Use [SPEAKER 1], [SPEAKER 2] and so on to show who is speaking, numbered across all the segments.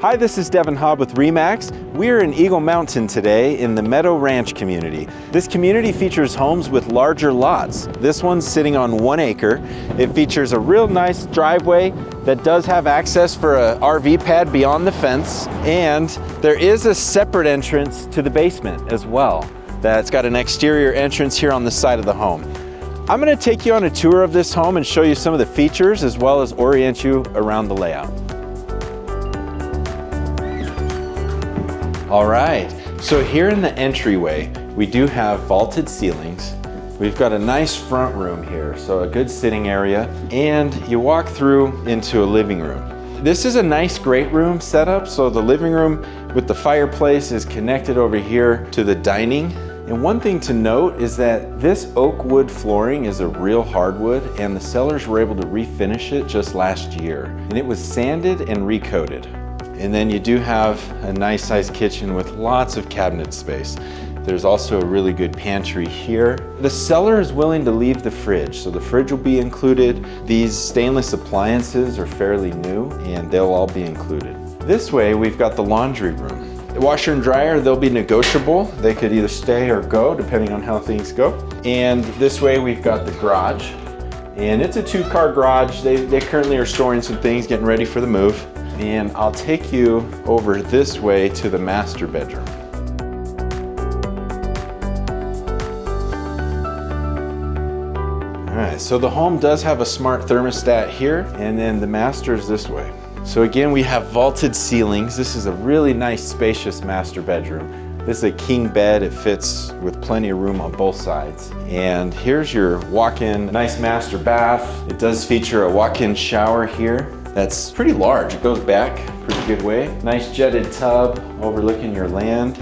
[SPEAKER 1] Hi, this is Devin Hobb with RE/MAX. We're in Eagle Mountain today in the Meadow Ranch community. This community features homes with larger lots. This one's sitting on 1 acre. It features a real nice driveway that does have access for an RV pad beyond the fence, and there is a separate entrance to the basement as well. That's got an exterior entrance here on the side of the home. I'm going to take you on a tour of this home and show you some of the features as well as orient you around the layout. All right, so here in the entryway, we do have vaulted ceilings. We've got a nice front room here, so a good sitting area, and you walk through into a living room. This is a nice great room setup, so the living room with the fireplace is connected over here to the dining. And one thing to note is that this oak wood flooring is a real hardwood, and the sellers were able to refinish it just last year. And it was sanded and recoated. And then you do have a nice sized kitchen with lots of cabinet space. There's also a really good pantry here. The seller is willing to leave the fridge, so the fridge will be included. These stainless appliances are fairly new and they'll all be included. This way we've got the laundry room. The washer and dryer, they'll be negotiable. They could either stay or go depending on how things go. And this way we've got the garage. And it's a 2-car garage. They currently are storing some things, getting ready for the move. And I'll take you over this way to the master bedroom. All right, so the home does have a smart thermostat here, and then the master is this way. So again, we have vaulted ceilings. This is a really nice, spacious master bedroom. This is a king bed. It fits with plenty of room on both sides. And here's your walk-in nice master bath. It does feature a walk-in shower here. That's pretty large. It goes back pretty good way. Nice jetted tub overlooking your land.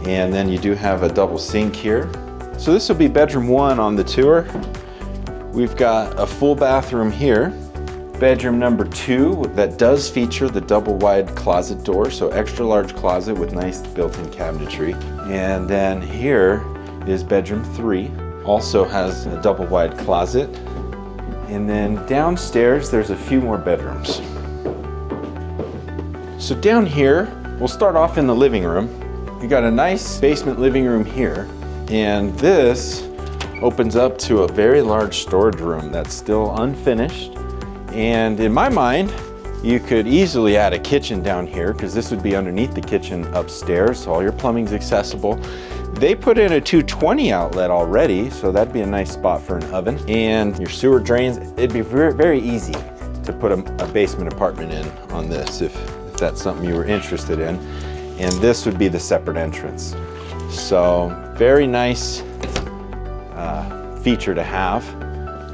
[SPEAKER 1] And then you do have a double sink here. So this will be bedroom 1 on the tour. We've got a full bathroom here. Bedroom number 2 that does feature the double wide closet door. So extra large closet with nice built-in cabinetry. And then here is bedroom 3. Also has a double wide closet. And then downstairs, there's a few more bedrooms. So down here, we'll start off in the living room. You got a nice basement living room here. And this opens up to a very large storage room that's still unfinished. And in my mind, you could easily add a kitchen down here because this would be underneath the kitchen upstairs, so all your plumbing's accessible. They put in a 220 outlet already, so that'd be a nice spot for an oven. And your sewer drains, it'd be very, very easy to put a basement apartment in on this if that's something you were interested in. And this would be the separate entrance. So very nice feature to have,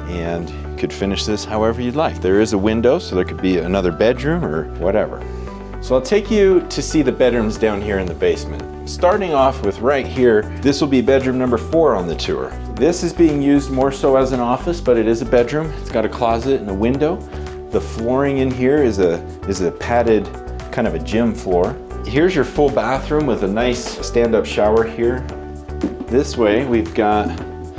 [SPEAKER 1] and you could finish this however you'd like. There is a window, so there could be another bedroom or whatever. So I'll take you to see the bedrooms down here in the basement. Starting off with right here, this will be bedroom number 4 on the tour. This is being used more so as an office, but it is a bedroom. It's got a closet and a window. The flooring in here is a padded, kind of a gym floor. Here's your full bathroom with a nice stand-up shower here. This way we've got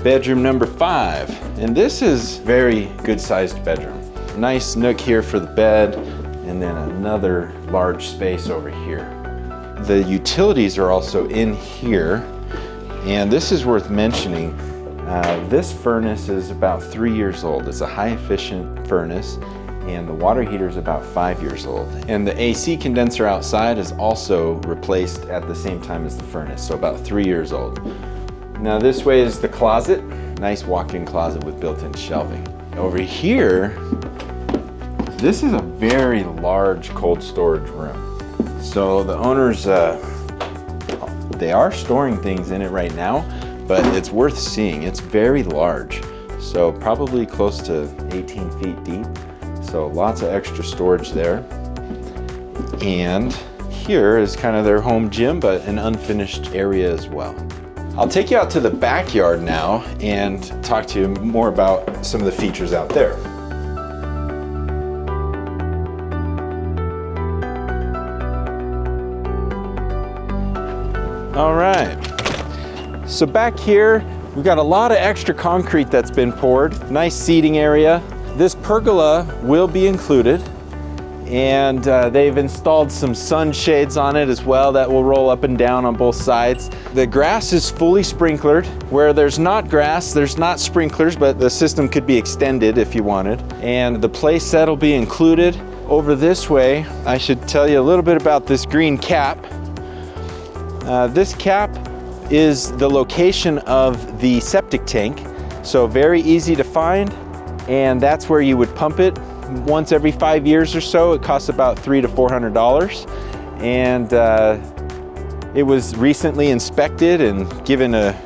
[SPEAKER 1] bedroom number 5, and this is very good-sized bedroom. Nice nook here for the bed, and then another large space over here. The utilities are also in here, and this is worth mentioning. This furnace is about 3 years old. It's a high-efficient furnace, and the water heater is about 5 years old. And the AC condenser outside is also replaced at the same time as the furnace, so about 3 years old. Now this way is the closet. Nice walk-in closet with built-in shelving. Over here, this is a very large cold storage room. So the owners, they are storing things in it right now, but it's worth seeing. It's very large. So probably close to 18 feet deep. So lots of extra storage there. And here is kind of their home gym, but an unfinished area as well. I'll take you out to the backyard now and talk to you more about some of the features out there. All right, so back here, we've got a lot of extra concrete that's been poured. Nice seating area. This pergola will be included, And they've installed some sunshades on it as well that will roll up and down on both sides. The grass is fully sprinklered. Where there's not grass, there's not sprinklers, but the system could be extended if you wanted. And the play set will be included. Over this way, I should tell you a little bit about this green cap. This cap is the location of the septic tank, so very easy to find, and that's where you would pump it once every 5 years or so. It costs about $300 to $400, and it was recently inspected and given a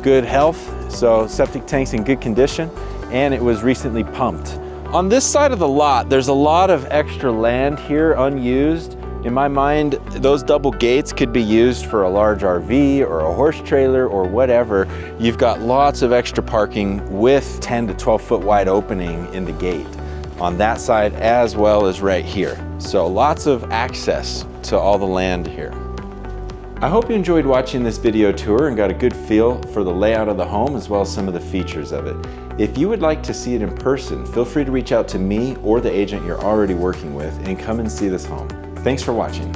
[SPEAKER 1] good health, so septic tank's in good condition, and it was recently pumped. On this side of the lot, there's a lot of extra land here unused. In my mind, those double gates could be used for a large RV or a horse trailer or whatever. You've got lots of extra parking with 10 to 12 foot wide opening in the gate on that side as well as right here. So lots of access to all the land here. I hope you enjoyed watching this video tour and got a good feel for the layout of the home as well as some of the features of it. If you would like to see it in person, feel free to reach out to me or the agent you're already working with and come and see this home. Thanks for watching.